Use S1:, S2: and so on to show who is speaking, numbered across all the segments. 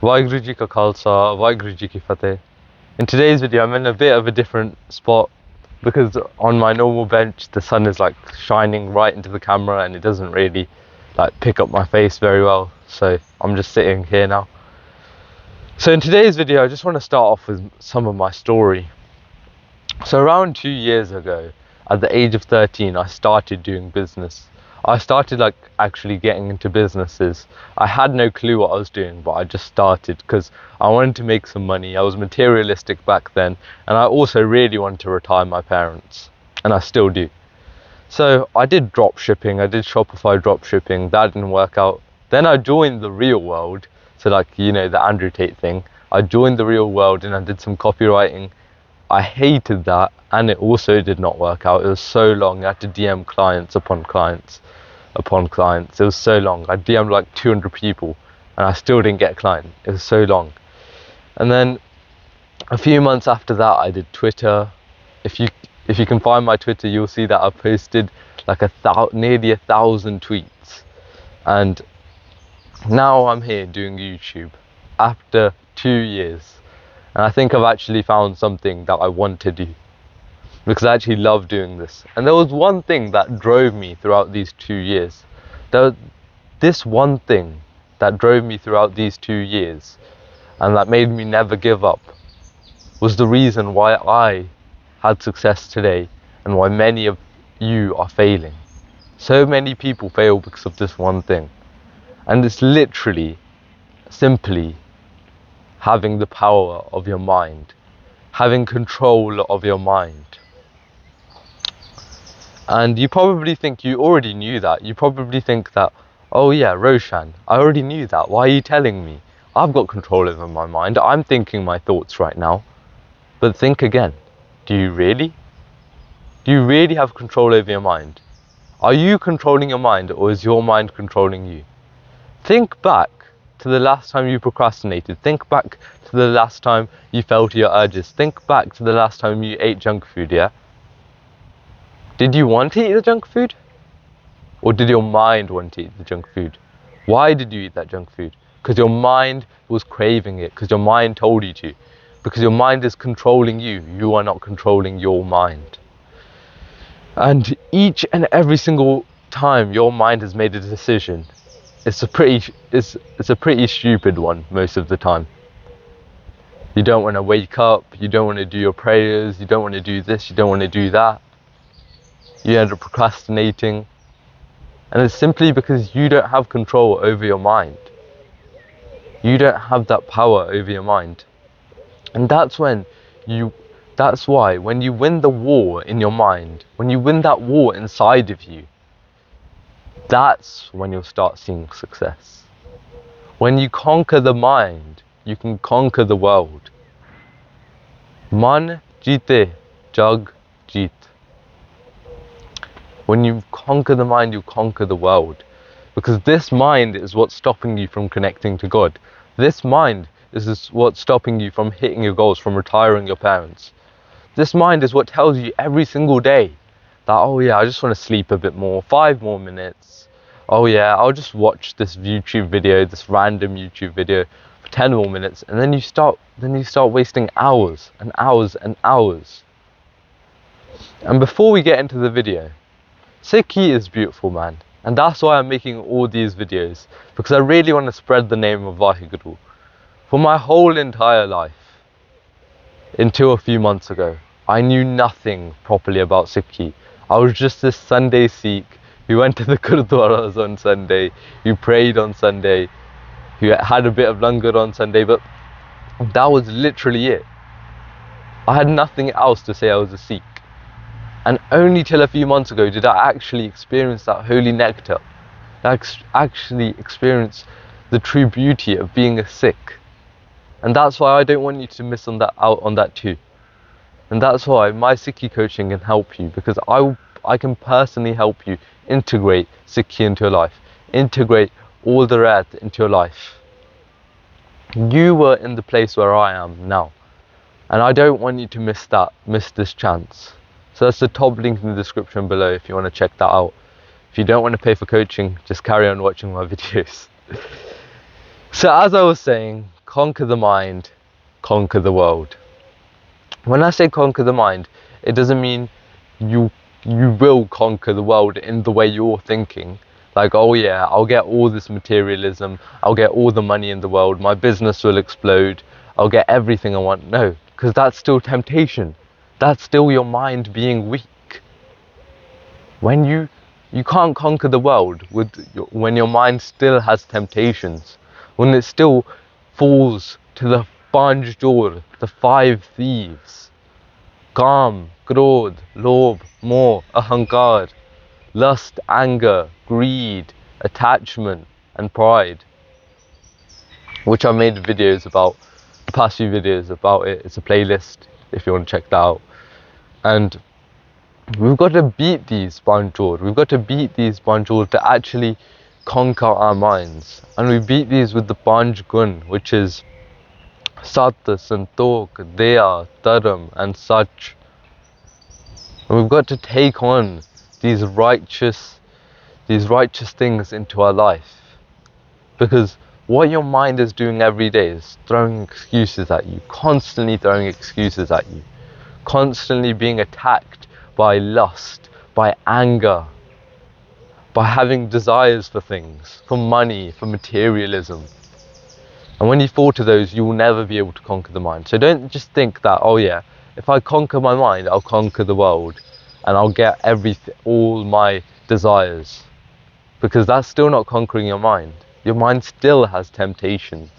S1: Waheguru ji ka Khalsa, Waheguru ji ki Fateh. In today's video, I'm in a bit of a different spot because on my normal bench, the sun is like shining right into the camera and it doesn't really like pick up my face very well. So I'm just sitting here now. So in today's video, I just want to start off with some of my story. So around 2 years ago, at the age of 13, I started doing business. I started like actually getting into businesses. I had no clue what I was doing, but I just started because I wanted to make some money. I was materialistic back then, and I also really wanted to retire my parents, and I still do. So I did drop shipping, I did Shopify drop shipping, that didn't work out. Then I joined the real world, so like, you know, the Andrew Tate thing. I joined the real world and I did some copywriting. I hated that, and it also did not work out. It was so long. I had to DM clients upon clients upon clients. It was so long. I DM'd like 200 people and I still didn't get a client. It was so long. And then a few months after that, I did Twitter. If you can find my Twitter, you'll see that I posted like nearly 1,000 tweets. And now I'm here doing YouTube after 2 years. And I think I've actually found something that I want to do, because I actually love doing this. And there was one thing that drove me throughout these 2 years. This one thing that drove me throughout these 2 years and that made me never give up was the reason why I had success today and why many of you are failing. So many people fail because of this one thing. And it's literally, simply, having the power of your mind, having control of your mind. And you probably think you already knew that. You probably think that, oh yeah, Roshan, I already knew that. Why are you telling me? I've got control over my mind. I'm thinking my thoughts right now. But think again. Do you really? Do you really have control over your mind? Are you controlling your mind, or is your mind controlling you? Think back to the last time you procrastinated. Think back to the last time you fell to your urges. Think back to the last time you ate junk food, yeah? Did you want to eat the junk food? Or did your mind want to eat the junk food? Why did you eat that junk food? Because your mind was craving it, because your mind told you to. Because your mind is controlling you. You are not controlling your mind. And each and every single time your mind has made a decision, it's a pretty stupid one most of the time. You don't want to wake up, you don't want to do your prayers, you don't want to do this, you don't want to do that. You end up procrastinating. And it's simply because you don't have control over your mind. You don't have that power over your mind. And that's why when you win the war in your mind, when you win that war inside of you, that's when you'll start seeing success. When you conquer the mind, you can conquer the world. Man jeete, jag jeet. When you conquer the mind, you conquer the world. Because this mind is what's stopping you from connecting to God. This mind is what's stopping you from hitting your goals, from retiring your parents. This mind is what tells you every single day that, oh yeah, I just want to sleep a bit more, 5 more minutes. Oh yeah, I'll just watch this YouTube video, this random YouTube video for 10 more minutes. And then you start wasting hours and hours and hours. And before we get into the video, Sikhi is beautiful, man. And that's why I'm making all these videos, because I really want to spread the name of Waheguru. For my whole entire life, until a few months ago, I knew nothing properly about Sikhi. I was just this Sunday Sikh who went to the Gurdwaras on Sunday, who prayed on Sunday, who had a bit of langar on Sunday, but that was literally it. I had nothing else to say I was a Sikh. And only till a few months ago did I actually experience that holy nectar. I actually experience the true beauty of being a Sikh. And that's why I don't want you to miss out on that too. And that's why my Sikhi coaching can help you, because I can personally help you integrate Sikhi into your life. Integrate all the earth into your life. You were in the place where I am now. And I don't want you to miss this chance. So that's the top link in the description below if you want to check that out. If you don't want to pay for coaching, just carry on watching my videos. So as I was saying, conquer the mind, conquer the world. When I say conquer the mind, it doesn't mean you will conquer the world in the way you're thinking. Like, oh yeah, I'll get all this materialism, I'll get all the money in the world, my business will explode, I'll get everything I want. No, because that's still temptation. That's still your mind being weak. When you can't conquer the world when your mind still has temptations, when it still falls to the panj door, the five thieves: Kam, Krodh, Lobh, Moh, Ahankar, lust, anger, greed, attachment, and pride, which I made videos about, the past few videos about it. It's a playlist if you want to check that out. And we've got to beat these banjor. We've got to beat these banjor to actually conquer our minds. And we beat these with the Panj Gun, which is Sat, Santokh, Daya, Dharam, and Sach. And we've got to take on these righteous things into our life. Because what your mind is doing every day is throwing excuses at you, constantly throwing excuses at you, constantly being attacked by lust, by anger, by having desires for things, for money, for materialism. And when you fall to those, you will never be able to conquer the mind. So don't just think that, oh yeah, if I conquer my mind, I'll conquer the world and I'll get all my desires. Because that's still not conquering your mind. Your mind still has temptations.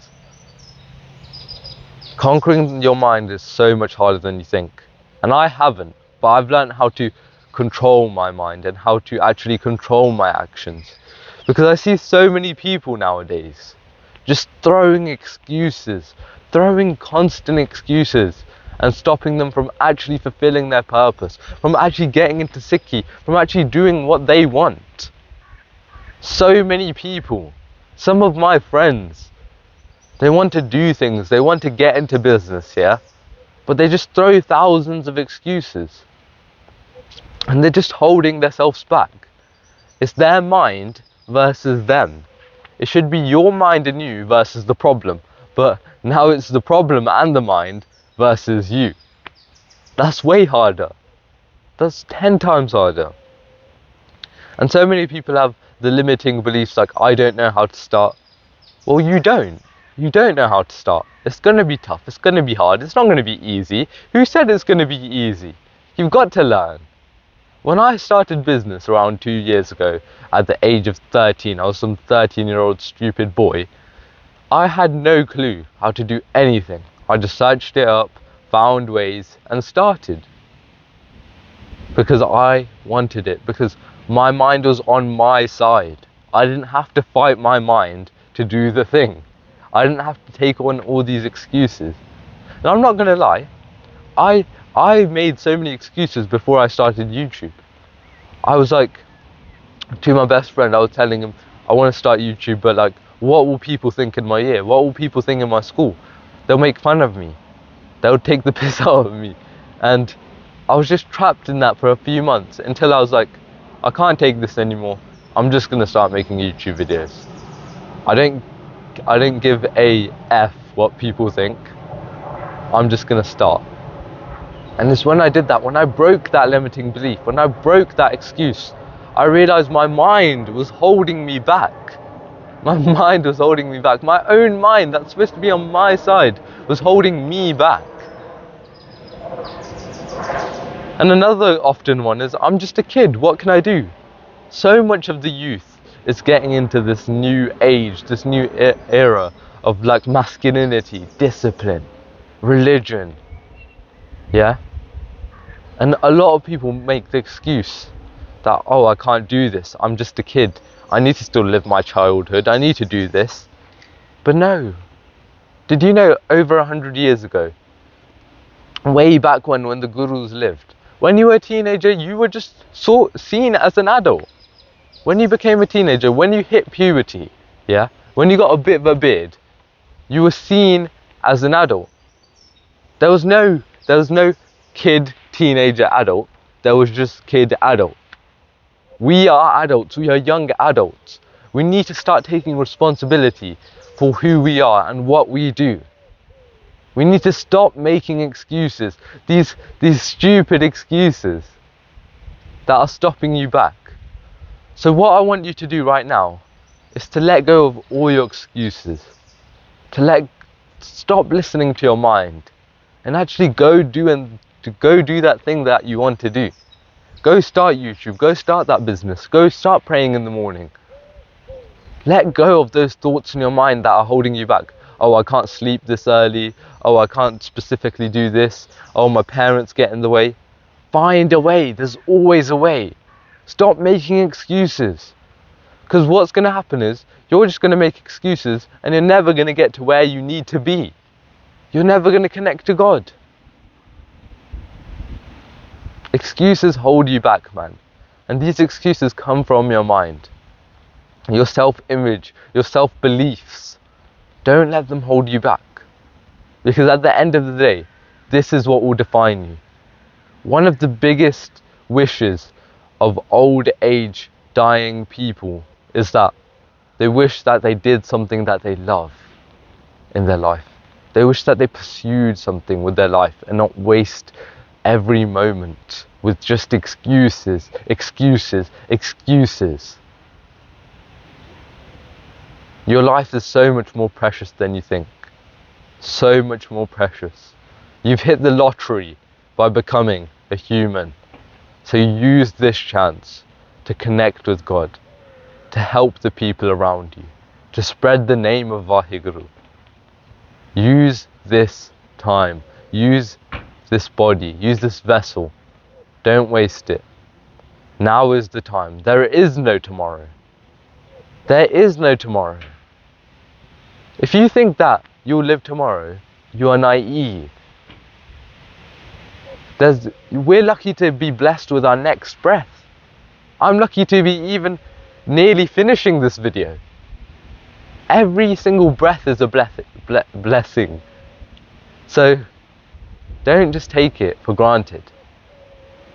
S1: Conquering your mind is so much harder than you think. And I haven't, but I've learned how to control my mind and how to actually control my actions. Because I see so many people nowadays just throwing excuses, throwing constant excuses, and stopping them from actually fulfilling their purpose, from actually getting into sikhi, from actually doing what they want. So many people, some of my friends, they want to do things, they want to get into business, yeah? But they just throw thousands of excuses. And they're just holding themselves back. It's their mind versus them. It should be your mind and you versus the problem. But now it's the problem and the mind versus you. That's way harder. That's 10 times harder. And so many people have the limiting beliefs like, I don't know how to start. Well, you don't. You don't know how to start. It's going to be tough. It's going to be hard. It's not going to be easy. Who said it's going to be easy? You've got to learn. When I started business around 2 years ago, at the age of 13, I was some 13-year-old stupid boy. I had no clue how to do anything. I just searched it up, found ways, and started. Because I wanted it. Because my mind was on my side. I didn't have to fight my mind to do the thing. I didn't have to take on all these excuses. And I'm not going to lie, I made so many excuses before I started YouTube. I was like, to my best friend, I was telling him, I want to start YouTube, but like, what will people think in my year? What will people think in my school? They'll make fun of me. They'll take the piss out of me. And I was just trapped in that for a few months until I was like, I can't take this anymore. I'm just going to start making YouTube videos. I don't give a F what people think. I'm just going to start. And it's when I did that, when I broke that limiting belief, when I broke that excuse, I realized my mind was holding me back. My mind was holding me back. My own mind that's supposed to be on my side was holding me back. And another often one is, I'm just a kid, what can I do? So much of the youth is getting into this new age, this new era of like masculinity, discipline, religion, yeah? And a lot of people make the excuse that, oh, I can't do this, I'm just a kid, I need to still live my childhood, I need to do this. But no. Did you know over 100 years ago, way back when the gurus lived, when you were a teenager, you were just seen as an adult. When you became a teenager, when you hit puberty, yeah, when you got a bit of a beard, you were seen as an adult. There was no kid, teenager, adult. There was just kid, adult. We are adults. We are young adults. We need to start taking responsibility for who we are and what we do. We need to stop making excuses, these stupid excuses that are stopping you back. So what I want you to do right now is to let go of all your excuses, to stop listening to your mind and actually go do that thing that you want to do. Go start YouTube, go start that business, go start praying in the morning. Let go of those thoughts in your mind that are holding you back. Oh, I can't sleep this early. Oh, I can't specifically do this. Oh, my parents get in the way. Find a way. There's always a way. Stop making excuses. Because what's going to happen is you're just going to make excuses and you're never going to get to where you need to be. You're never going to connect to God. Excuses hold you back, man. And these excuses come from your mind. Your self-image, your self-beliefs. Don't let them hold you back. Because at the end of the day, this is what will define you. One of the biggest wishes of old age dying people is that they wish that they did something that they love in their life. They wish that they pursued something with their life and not waste every moment with just excuses, excuses, excuses. Your life is so much more precious than you think. So much more precious. You've hit the lottery by becoming a human. So use this chance to connect with God, to help the people around you, to spread the name of Waheguru. Use this time. Use this body. Use this vessel. Don't waste it. Now is the time. There is no tomorrow. There is no tomorrow. If you think that you'll live tomorrow, you are naive. We're lucky to be blessed with our next breath. I'm lucky to be even nearly finishing this video. Every single breath is a blessing. So don't just take it for granted.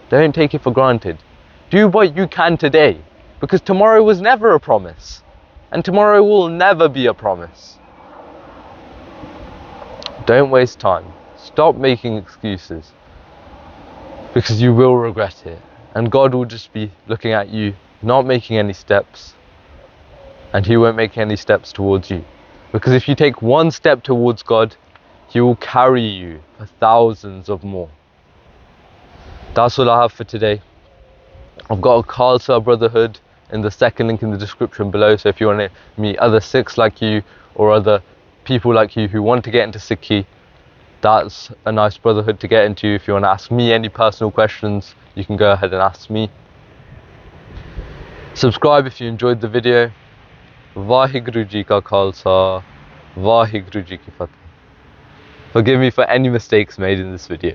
S1: Don't take it for granted. Do what you can today, because tomorrow was never a promise, and tomorrow will never be a promise. Don't waste time. Stop making excuses, because you will regret it. And God will just be looking at you, not making any steps, and He won't make any steps towards you. Because if you take one step towards God, He will carry you for thousands of more. That's all I have for today. I've got a Khalsa Brotherhood in the second link in the description below. So if you want to meet other Sikhs like you, or other people like you who want to get into Sikhi, that's a nice brotherhood to get into. If you want to ask me any personal questions, you can go ahead and ask me. Subscribe if you enjoyed the video. Waheguru Ji Ka Khalsa, Waheguru Ji Ki Fateh. Forgive me for any mistakes made in this video.